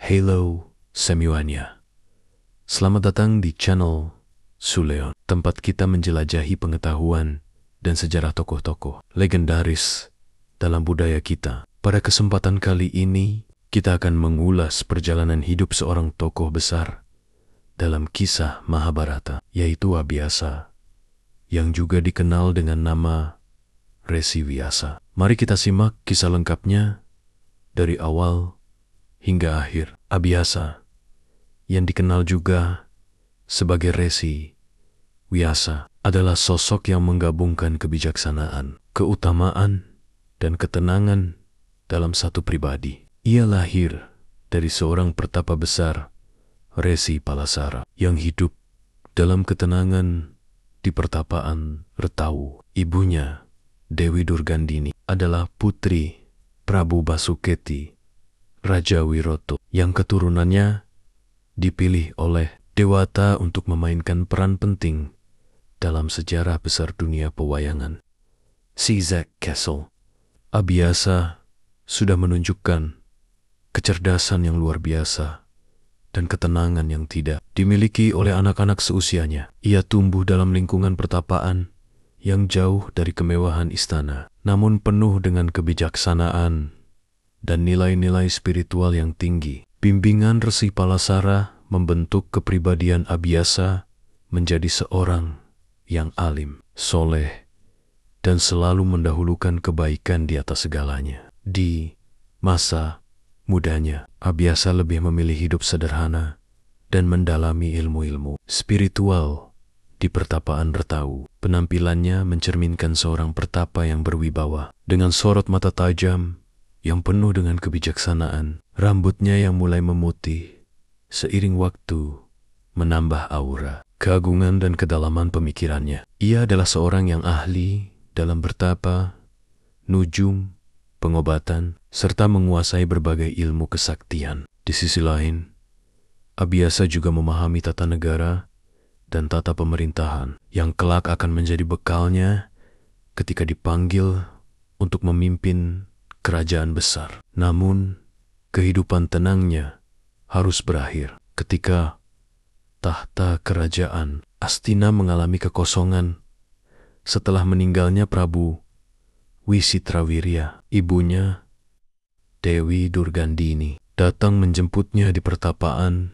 Hello semuanya. Selamat datang di channel Suleon, tempat kita menjelajahi pengetahuan dan sejarah tokoh-tokoh legendaris dalam budaya kita. Pada kesempatan kali ini, kita akan mengulas perjalanan hidup seorang tokoh besar dalam kisah Mahabharata, yaitu Abhyasa, yang juga dikenal dengan nama Resi Vyasa. Mari kita simak kisah lengkapnya dari awal hingga akhir. Abhyasa, yang dikenal juga sebagai Resi Vyasa, adalah sosok yang menggabungkan kebijaksanaan, keutamaan, dan ketenangan dalam satu pribadi. Ia lahir dari seorang pertapa besar, Resi Palasara, yang hidup dalam ketenangan di pertapaan Retawu. Ibunya, Dewi Durgandini, adalah putri Prabu Basuketi, Raja Wiroto, yang keturunannya dipilih oleh Dewata untuk memainkan peran penting dalam sejarah besar dunia pewayangan. Caesar Castle. Abhyasa sudah menunjukkan kecerdasan yang luar biasa dan ketenangan yang tidak dimiliki oleh anak-anak seusianya. Ia tumbuh dalam lingkungan pertapaan yang jauh dari kemewahan istana, namun penuh dengan kebijaksanaan dan nilai-nilai spiritual yang tinggi. Bimbingan Resi Palasara membentuk kepribadian Abhyasa menjadi seorang yang alim, soleh, dan selalu mendahulukan kebaikan di atas segalanya. Di masa mudanya, Abhyasa lebih memilih hidup sederhana dan mendalami ilmu-ilmu spiritual di pertapaan Retawu. Penampilannya mencerminkan seorang pertapa yang berwibawa, dengan sorot mata tajam yang penuh dengan kebijaksanaan. Rambutnya yang mulai memutih seiring waktu menambah aura keagungan dan kedalaman pemikirannya. Ia adalah seorang yang ahli dalam bertapa, nujum, pengobatan, serta menguasai berbagai ilmu kesaktian. Di sisi lain, Abhyasa juga memahami tata negara dan tata pemerintahan yang kelak akan menjadi bekalnya ketika dipanggil untuk memimpin kerajaan besar. Namun, kehidupan tenangnya harus berakhir ketika tahta kerajaan Astina mengalami kekosongan setelah meninggalnya Prabu Wisitrawirya. Ibunya, Dewi Durgandini, datang menjemputnya di pertapaan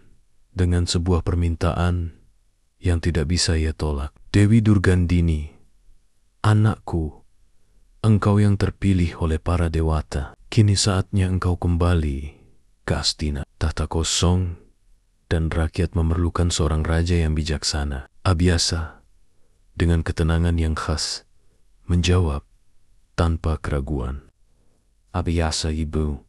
dengan sebuah permintaan yang tidak bisa ia tolak. Dewi Durgandini, anakku, engkau yang terpilih oleh para dewata. Kini saatnya engkau kembali ke Astina. Tahta kosong dan rakyat memerlukan seorang raja yang bijaksana. Abhyasa, dengan ketenangan yang khas, menjawab tanpa keraguan. Abhyasa, ibu,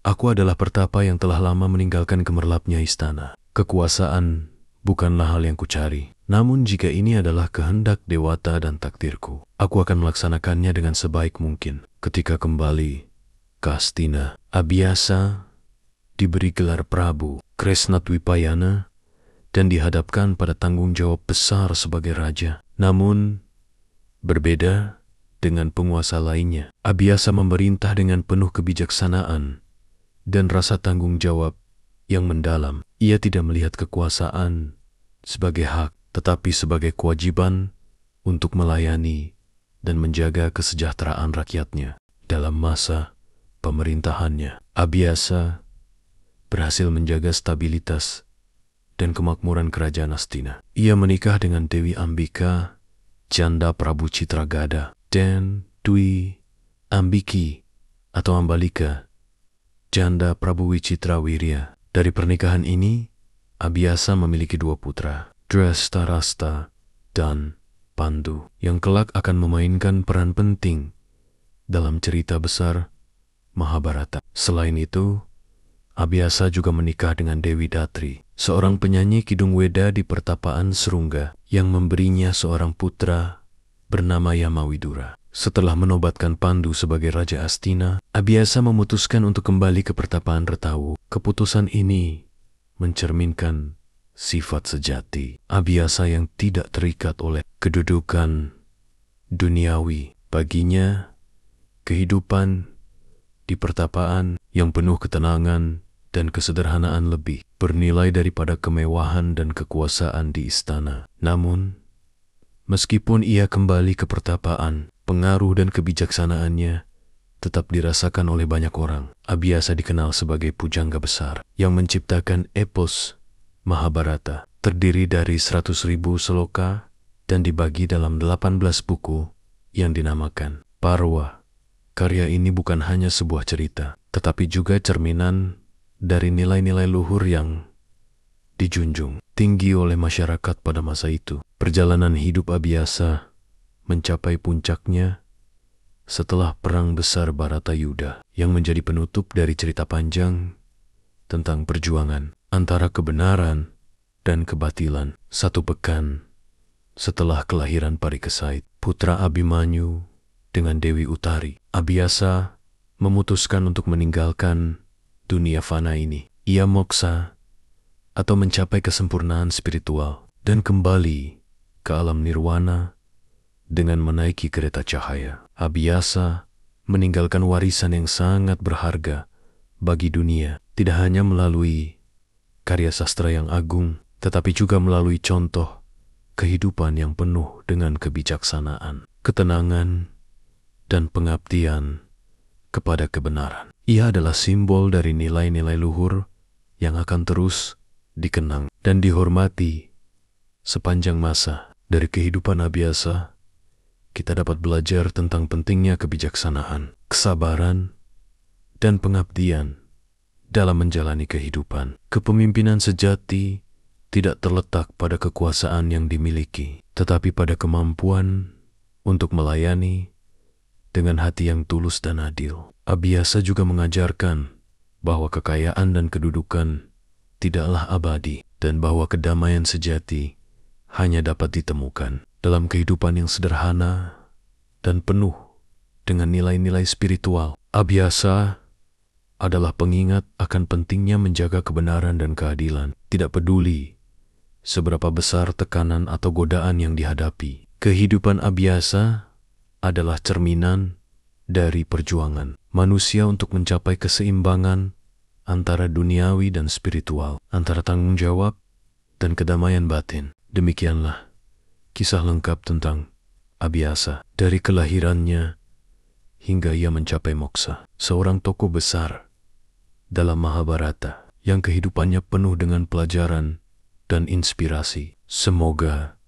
aku adalah pertapa yang telah lama meninggalkan gemerlapnya istana. Kekuasaan bukanlah hal yang kucari. Namun jika ini adalah kehendak dewata dan takdirku, aku akan melaksanakannya dengan sebaik mungkin. Ketika kembali ke Astina, Abhyasa diberi gelar Prabu Kresnadwipayana dan dihadapkan pada tanggung jawab besar sebagai raja. Namun, berbeda dengan penguasa lainnya, Abhyasa memerintah dengan penuh kebijaksanaan dan rasa tanggung jawab yang mendalam. Ia tidak melihat kekuasaan sebagai hak, tetapi sebagai kewajiban untuk melayani dan menjaga kesejahteraan rakyatnya. Dalam masa pemerintahannya, Abhyasa berhasil menjaga stabilitas dan kemakmuran kerajaan Astina. Ia menikah dengan Dewi Ambika, janda Prabu Citragada, dan Dwi Ambiki atau Ambalika, janda Prabu Wicitrawirya. Dari pernikahan ini, Abhyasa memiliki dua putra, Drestharasta dan Pandu, yang kelak akan memainkan peran penting dalam cerita besar Mahabharata. Selain itu, Abhyasa juga menikah dengan Dewi Datri, seorang penyanyi Kidung Weda di pertapaan Serungga, yang memberinya seorang putra bernama Yamawidura. Setelah menobatkan Pandu sebagai Raja Astina, Abhyasa memutuskan untuk kembali ke pertapaan Retawu. Keputusan ini mencerminkan sifat sejati Abhyasa yang tidak terikat oleh kedudukan duniawi. Baginya, kehidupan di pertapaan yang penuh ketenangan dan kesederhanaan lebih bernilai daripada kemewahan dan kekuasaan di istana. Namun, meskipun ia kembali ke pertapaan, pengaruh dan kebijaksanaannya tetap dirasakan oleh banyak orang. Abhyasa dikenal sebagai pujangga besar yang menciptakan epos Mahabharata, terdiri dari 100.000 sloka dan dibagi dalam 18 buku yang dinamakan Parwa. Karya ini bukan hanya sebuah cerita, tetapi juga cerminan dari nilai-nilai luhur yang dijunjung tinggi oleh masyarakat pada masa itu. Perjalanan hidup Abhyasa mencapai puncaknya setelah Perang Besar Bharatayuddha yang menjadi penutup dari cerita panjang tentang perjuangan antara kebenaran dan kebatilan. 1 pekan setelah kelahiran Parikesit, putra Abhimanyu dengan Dewi Uttari, Abhyasa memutuskan untuk meninggalkan dunia fana ini. Ia moksa atau mencapai kesempurnaan spiritual dan kembali ke alam nirwana dengan menaiki kereta cahaya. Abhyasa meninggalkan warisan yang sangat berharga bagi dunia, tidak hanya melalui karya sastra yang agung, tetapi juga melalui contoh kehidupan yang penuh dengan kebijaksanaan, ketenangan, dan pengabdian kepada kebenaran. Ia adalah simbol dari nilai-nilai luhur yang akan terus dikenang dan dihormati sepanjang masa. Dari kehidupan Abhyasa, kita dapat belajar tentang pentingnya kebijaksanaan, kesabaran, dan pengabdian dalam menjalani kehidupan. Kepemimpinan sejati tidak terletak pada kekuasaan yang dimiliki, tetapi pada kemampuan untuk melayani dengan hati yang tulus dan adil. Abhyasa juga mengajarkan bahwa kekayaan dan kedudukan tidaklah abadi, dan bahwa kedamaian sejati hanya dapat ditemukan dalam kehidupan yang sederhana dan penuh dengan nilai-nilai spiritual. Abhyasa adalah pengingat akan pentingnya menjaga kebenaran dan keadilan, tidak peduli seberapa besar tekanan atau godaan yang dihadapi. Kehidupan Abhyasa adalah cerminan dari perjuangan manusia untuk mencapai keseimbangan antara duniawi dan spiritual, antara tanggung jawab dan kedamaian batin. Demikianlah kisah lengkap tentang Abhyasa, dari kelahirannya hingga ia mencapai moksa. Seorang tokoh besar dalam Mahabharata yang kehidupannya penuh dengan pelajaran dan inspirasi. Semoga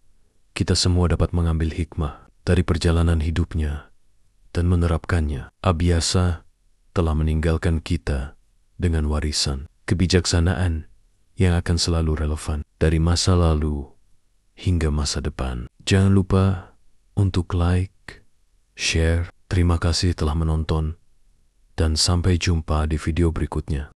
kita semua dapat mengambil hikmah dari perjalanan hidupnya dan menerapkannya. Abhyasa telah meninggalkan kita dengan warisan kebijaksanaan yang akan selalu relevan dari masa lalu hingga masa depan. Jangan lupa untuk like, share. Terima kasih telah menonton dan sampai jumpa di video berikutnya.